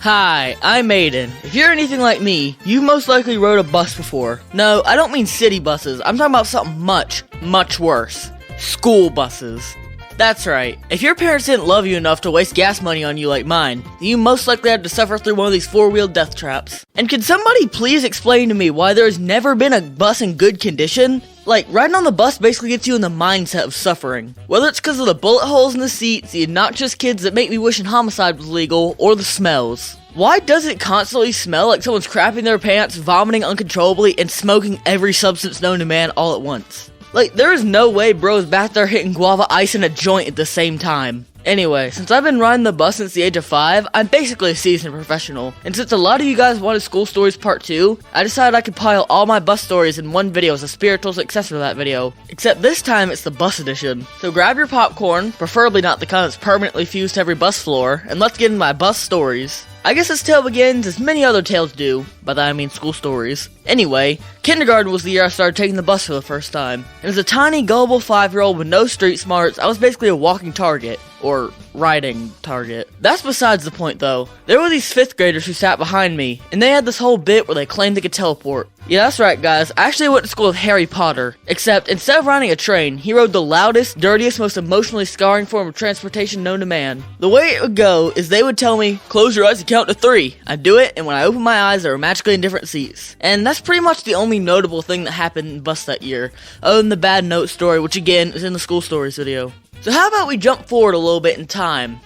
Hi, I'm Aiden. If you're anything like me, you've most likely rode a bus before. No, I don't mean city buses. I'm talking about something much, much worse. School buses. That's right. If your parents didn't love you enough to waste gas money on you like mine, then you most likely had to suffer through one of these four-wheeled death traps. And can somebody please explain to me why there's never been a bus in good condition? Like, riding on the bus basically gets you in the mindset of suffering. Whether it's because of the bullet holes in the seats, the obnoxious kids that make me wishing homicide was legal, or the smells. Why does it constantly smell like someone's crapping their pants, vomiting uncontrollably, and smoking every substance known to man all at once? Like, there is no way bro's back there hitting guava ice in a joint at the same time. Anyway, since I've been riding the bus since the age of 5, I'm basically a seasoned professional. And since a lot of you guys wanted School Stories Part 2, I decided I could pile all my bus stories in one video as a spiritual successor to that video. Except this time it's the bus edition. So grab your popcorn, preferably not the kind that's permanently fused to every bus floor, and let's get into my bus stories. I guess this tale begins as many other tales do, by that I mean school stories. Anyway, kindergarten was the year I started taking the bus for the first time. And as a tiny, gullible 5-year-old with no street smarts, I was basically a walking target. Or riding target. That's besides the point though. There were these 5th graders who sat behind me, and they had this whole bit where they claimed they could teleport. Yeah, that's right guys, I actually went to school with Harry Potter. Except, instead of riding a train, he rode the loudest, dirtiest, most emotionally scarring form of transportation known to man. The way it would go is they would tell me, close your eyes and count to 3. I'd do it, and when I opened my eyes, they were magically in different seats. And that's pretty much the only notable thing that happened in bus that year, other than the bad note story, which again is in the school stories video. So how about we jump forward a little bit in time?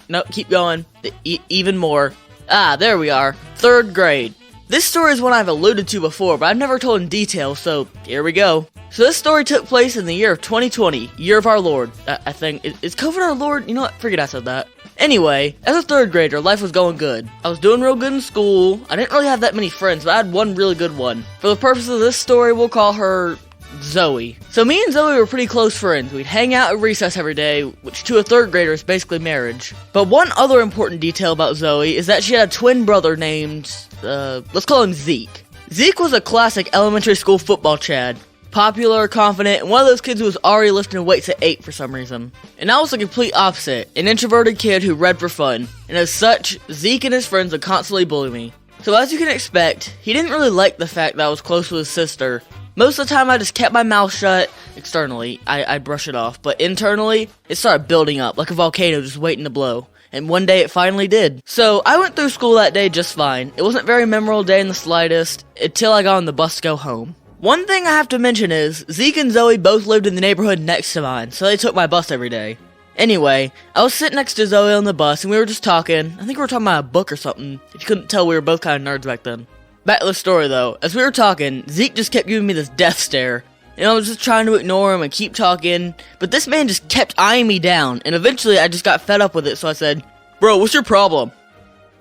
Nope, keep going. Even more. Ah, there we are. 3rd grade. This story is one I've alluded to before, but I've never told in detail, so here we go. So this story took place in the year of 2020, year of our Lord. I think. Is COVID our Lord? You know what? Forget I said that. Anyway, as a 3rd grader, life was going good. I was doing real good in school. I didn't really have that many friends, but I had one really good one. For the purpose of this story, we'll call her Zoe. So me and Zoe were pretty close friends. We'd hang out at recess every day, which to a 3rd grader is basically marriage. But one other important detail about Zoe is that she had a twin brother named, let's call him Zeke. Zeke was a classic elementary school football Chad. Popular, confident, and one of those kids who was already lifting weights at 8 for some reason. And I was the complete opposite, an introverted kid who read for fun. And as such, Zeke and his friends would constantly bully me. So as you can expect, he didn't really like the fact that I was close with his sister. Most of the time I just kept my mouth shut. Externally, I brush it off, but internally, it started building up like a volcano just waiting to blow. And one day it finally did. So I went through school that day just fine. It wasn't a very memorable day in the slightest, until I got on the bus to go home. One thing I have to mention is, Zeke and Zoe both lived in the neighborhood next to mine, so they took my bus every day. Anyway, I was sitting next to Zoe on the bus, and we were just talking. I think we were talking about a book or something. If you couldn't tell, we were both kind of nerds back then. Back to the story though, as we were talking, Zeke just kept giving me this death stare, and I was just trying to ignore him and keep talking, but this man just kept eyeing me down, and eventually I just got fed up with it, so I said, "Bro, what's your problem?"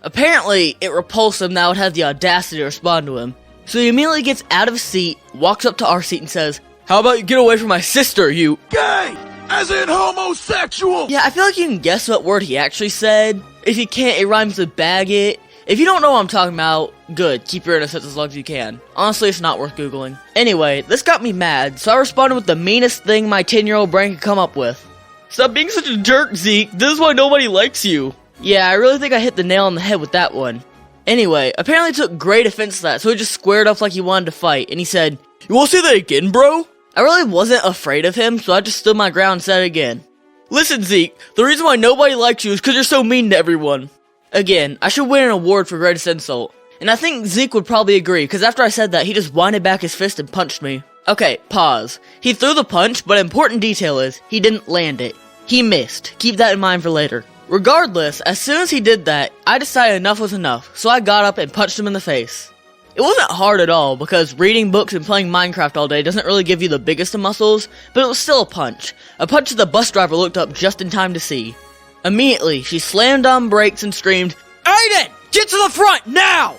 Apparently, it repulsed him that I would have the audacity to respond to him, so he immediately gets out of his seat, walks up to our seat and says, "How about you get away from my sister, you gay, as in homosexual?" Yeah, I feel like you can guess what word he actually said. If you can't, it rhymes with baggot. If you don't know what I'm talking about, good, keep your innocence as long as you can. Honestly, it's not worth Googling. Anyway, this got me mad, so I responded with the meanest thing my 10-year-old brain could come up with. "Stop being such a jerk, Zeke. This is why nobody likes you." Yeah, I really think I hit the nail on the head with that one. Anyway, apparently he took great offense to that, so he just squared off like he wanted to fight, and he said, "You wanna say that again, bro?" I really wasn't afraid of him, so I just stood my ground and said it again. "Listen, Zeke, the reason why nobody likes you is because you're so mean to everyone." Again, I should win an award for greatest insult. And I think Zeke would probably agree, because after I said that, he just winded back his fist and punched me. Okay, pause. He threw the punch, but important detail is, he didn't land it. He missed. Keep that in mind for later. Regardless, as soon as he did that, I decided enough was enough, so I got up and punched him in the face. It wasn't hard at all, because reading books and playing Minecraft all day doesn't really give you the biggest of muscles, but it was still a punch. A punch that the bus driver looked up just in time to see. Immediately, she slammed on brakes and screamed, "Aiden, get to the front, now!"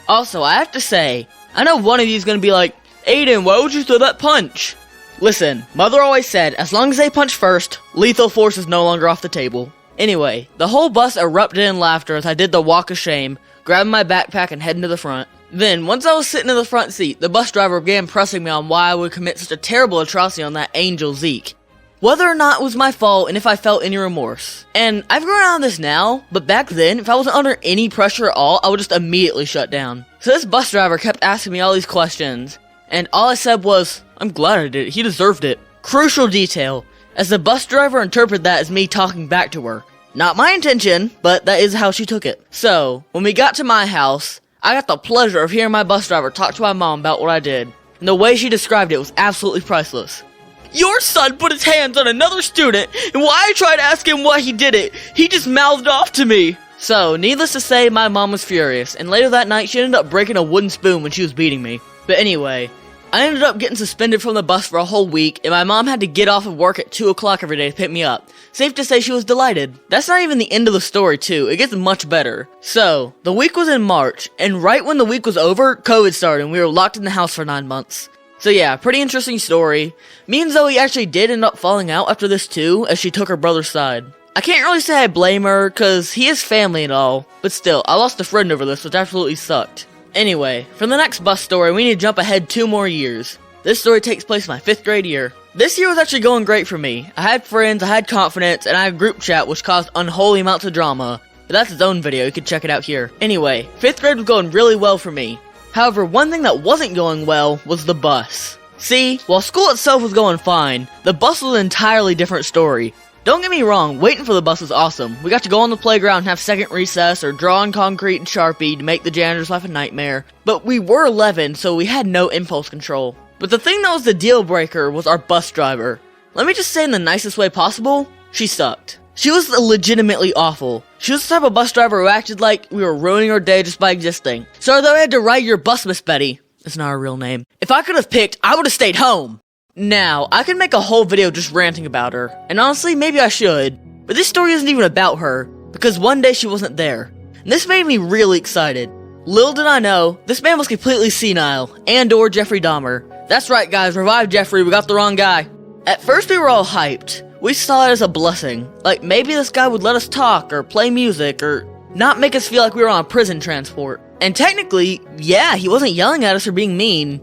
Also, I have to say, I know one of you is going to be like, "Aiden, why would you throw that punch?" Listen, Mother always said, as long as they punch first, lethal force is no longer off the table. Anyway, the whole bus erupted in laughter as I did the walk of shame, grabbing my backpack and heading to the front. Then, once I was sitting in the front seat, the bus driver began pressing me on why I would commit such a terrible atrocity on that angel Zeke. whether or not it was my fault and if I felt any remorse. And I've grown out of this now, but back then, if I wasn't under any pressure at all, I would just immediately shut down. So this bus driver kept asking me all these questions, and all I said was, I'm glad I did it, he deserved it. Crucial detail, as the bus driver interpreted that as me talking back to her. Not my intention, but that is how she took it. So, when we got to my house, I got the pleasure of hearing my bus driver talk to my mom about what I did. And the way she described it was absolutely priceless. Your son put his hands on another student, and when I tried to ask him why he did it, he just mouthed off to me. So, needless to say, my mom was furious, and later that night she ended up breaking a wooden spoon when she was beating me. But anyway, I ended up getting suspended from the bus for a whole week, and my mom had to get off of work at 2 o'clock every day to pick me up. Safe to say she was delighted. That's not even the end of the story too, it gets much better. So, the week was in March, and right when the week was over, COVID started and we were locked in the house for 9 months. So yeah, pretty interesting story. Me and Zoe actually did end up falling out after this too, as she took her brother's side. I can't really say I blame her, cause he is family and all, but still, I lost a friend over this, which absolutely sucked. Anyway, for the next bus story, we need to jump ahead 2 more years. This story takes place in my 5th grade year. This year was actually going great for me. I had friends, I had confidence, and I had a group chat which caused unholy amounts of drama. But that's its own video, you can check it out here. Anyway, 5th grade was going really well for me. However, one thing that wasn't going well was the bus. See, while school itself was going fine, the bus was an entirely different story. Don't get me wrong, waiting for the bus was awesome. We got to go on the playground and have second recess or draw on concrete and Sharpie to make the janitor's life a nightmare. But we were 11, so we had no impulse control. But the thing that was the deal breaker was our bus driver. Let me just say in the nicest way possible, she sucked. She was legitimately awful. She was the type of bus driver who acted like we were ruining her day just by existing. So although I had to ride your bus, Miss Betty, it's not her real name, if I could have picked, I would have stayed home. Now, I could make a whole video just ranting about her, and honestly, maybe I should, but this story isn't even about her, because one day she wasn't there, and this made me really excited. Little did I know, this man was completely senile, and or Jeffrey Dahmer. That's right guys, revive Jeffrey, we got the wrong guy. At first we were all hyped. We saw it as a blessing, like maybe this guy would let us talk, or play music, or not make us feel like we were on a prison transport. And technically, yeah, he wasn't yelling at us or being mean,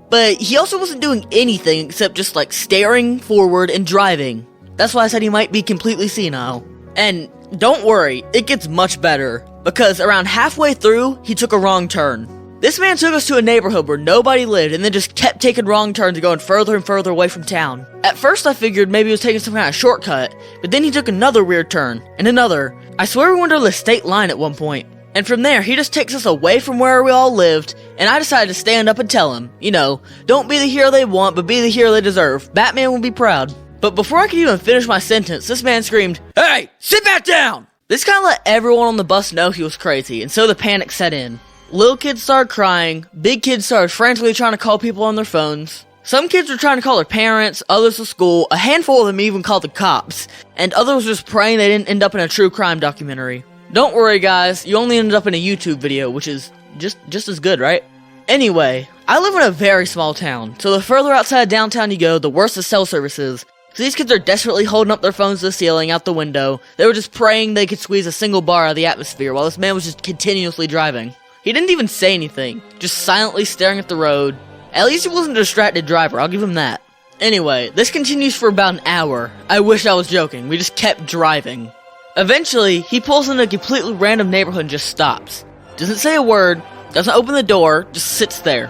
but he also wasn't doing anything except just like staring forward and driving. That's why I said he might be completely senile. And don't worry, it gets much better, because around halfway through, he took a wrong turn. This man took us to a neighborhood where nobody lived and then just kept taking wrong turns and going further and further away from town. At first I figured maybe he was taking some kind of shortcut, but then he took another weird turn, and another. I swear we went to the state line at one point. And from there, he just takes us away from where we all lived, and I decided to stand up and tell him, you know, don't be the hero they want, but be the hero they deserve. Batman will be proud. But before I could even finish my sentence, this man screamed, "Hey, sit back down!" This kind of let everyone on the bus know he was crazy, and so the panic set in. Little kids started crying, big kids started frantically trying to call people on their phones. Some kids were trying to call their parents, others to school, a handful of them even called the cops, and others were just praying they didn't end up in a true crime documentary. Don't worry guys, you only ended up in a YouTube video, which is just as good, right? Anyway, I live in a very small town, so the further outside of downtown you go, the worse the cell service is. So these kids are desperately holding up their phones to the ceiling, out the window. They were just praying they could squeeze a single bar out of the atmosphere while this man was just continuously driving. He didn't even say anything, just silently staring at the road. At least he wasn't a distracted driver, I'll give him that. Anyway, this continues for about an hour. I wish I was joking, we just kept driving. Eventually, he pulls into a completely random neighborhood and just stops. Doesn't say a word, doesn't open the door, just sits there.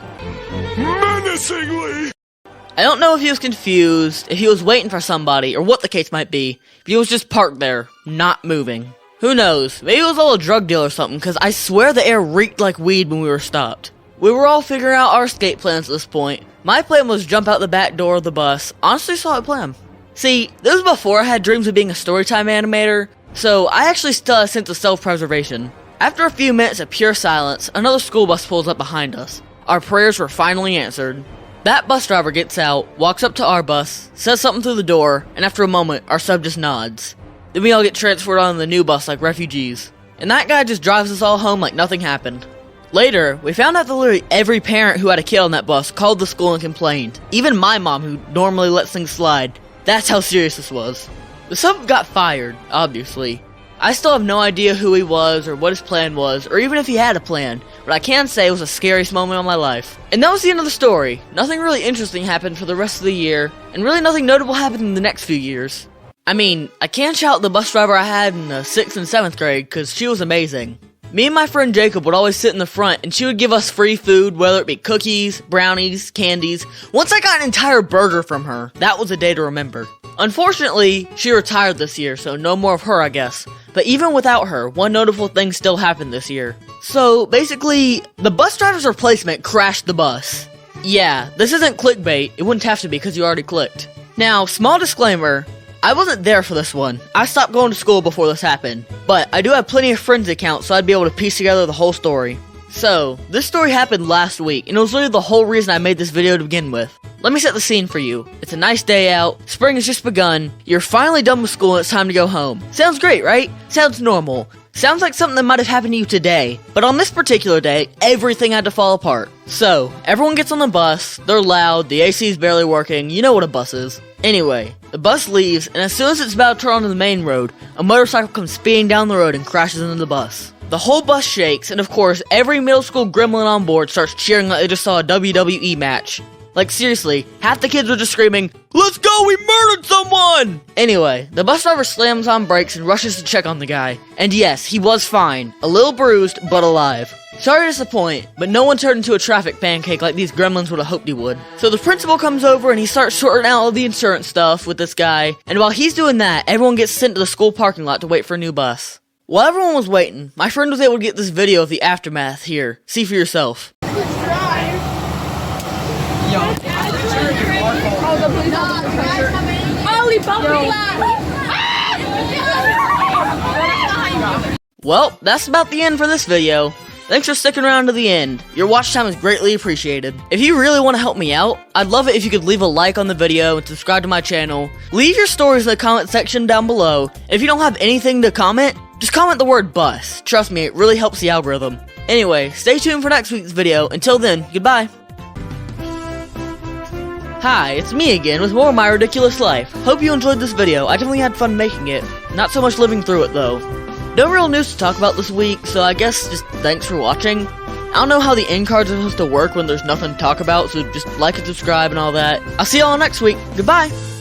Menacingly! I don't know if he was confused, if he was waiting for somebody, or what the case might be, but he was just parked there, not moving. Who knows, maybe it was all a drug deal or something, because I swear the air reeked like weed when we were stopped. We were all figuring out our escape plans at this point. My plan was jump out the back door of the bus. Honestly, solid plan. See, this was before I had dreams of being a storytime animator, so I actually still had a sense of self-preservation. After a few minutes of pure silence, another school bus pulls up behind us. Our prayers were finally answered. That bus driver gets out, walks up to our bus, says something through the door, and after a moment, our sub just nods. Then we all get transferred on the new bus like refugees. And that guy just drives us all home like nothing happened. Later, we found out that literally every parent who had a kid on that bus called the school and complained. Even my mom, who normally lets things slide. That's how serious this was. The sub got fired, obviously. I still have no idea who he was, or what his plan was, or even if he had a plan, but I can say it was the scariest moment of my life. And that was the end of the story. Nothing really interesting happened for the rest of the year, and really nothing notable happened in the next few years. I mean, I can't shout the bus driver I had in the 6th and 7th grade, because she was amazing. Me and my friend Jacob would always sit in the front, and she would give us free food, whether it be cookies, brownies, candies. Once I got an entire burger from her, that was a day to remember. Unfortunately, she retired this year, so no more of her, I guess. But even without her, one notable thing still happened this year. So, basically, the bus driver's replacement crashed the bus. Yeah, this isn't clickbait, it wouldn't have to be because you already clicked. Now, small disclaimer, I wasn't there for this one. I stopped going to school before this happened. But I do have plenty of friends' accounts, so I'd be able to piece together the whole story. So, this story happened last week, and it was literally the whole reason I made this video to begin with. Let me set the scene for you. It's a nice day out, spring has just begun, you're finally done with school and it's time to go home. Sounds great, right? Sounds normal. Sounds like something that might have happened to you today. But on this particular day, everything had to fall apart. So, everyone gets on the bus, they're loud, the AC is barely working, you know what a bus is. Anyway, the bus leaves, and as soon as it's about to turn onto the main road, a motorcycle comes speeding down the road and crashes into the bus. The whole bus shakes, and of course, every middle school gremlin on board starts cheering like they just saw a WWE match. Like seriously, half the kids were just screaming, "Let's go, we murdered someone!" Anyway, the bus driver slams on brakes and rushes to check on the guy. And yes, he was fine. A little bruised, but alive. Sorry to disappoint, but no one turned into a traffic pancake like these gremlins would have hoped he would. So the principal comes over and he starts sorting out all the insurance stuff with this guy. And while he's doing that, everyone gets sent to the school parking lot to wait for a new bus. While everyone was waiting, my friend was able to get this video of the aftermath here. See for yourself. Well, that's about the end for this video. Thanks for sticking around to the end. Your watch time is greatly appreciated. If you really want to help me out, I'd love it if you could leave a like on the video and subscribe to my channel. Leave your stories in the comment section down below. And if you don't have anything to comment, just comment the word bus. Trust me, it really helps the algorithm. Anyway, stay tuned for next week's video. Until then, goodbye. Hi, it's me again with more of my ridiculous life. Hope you enjoyed this video. I definitely had fun making it. Not so much living through it though. No real news to talk about this week, so I guess just thanks for watching. I don't know how the end cards are supposed to work when there's nothing to talk about, so just like and subscribe and all that. I'll see y'all next week. Goodbye!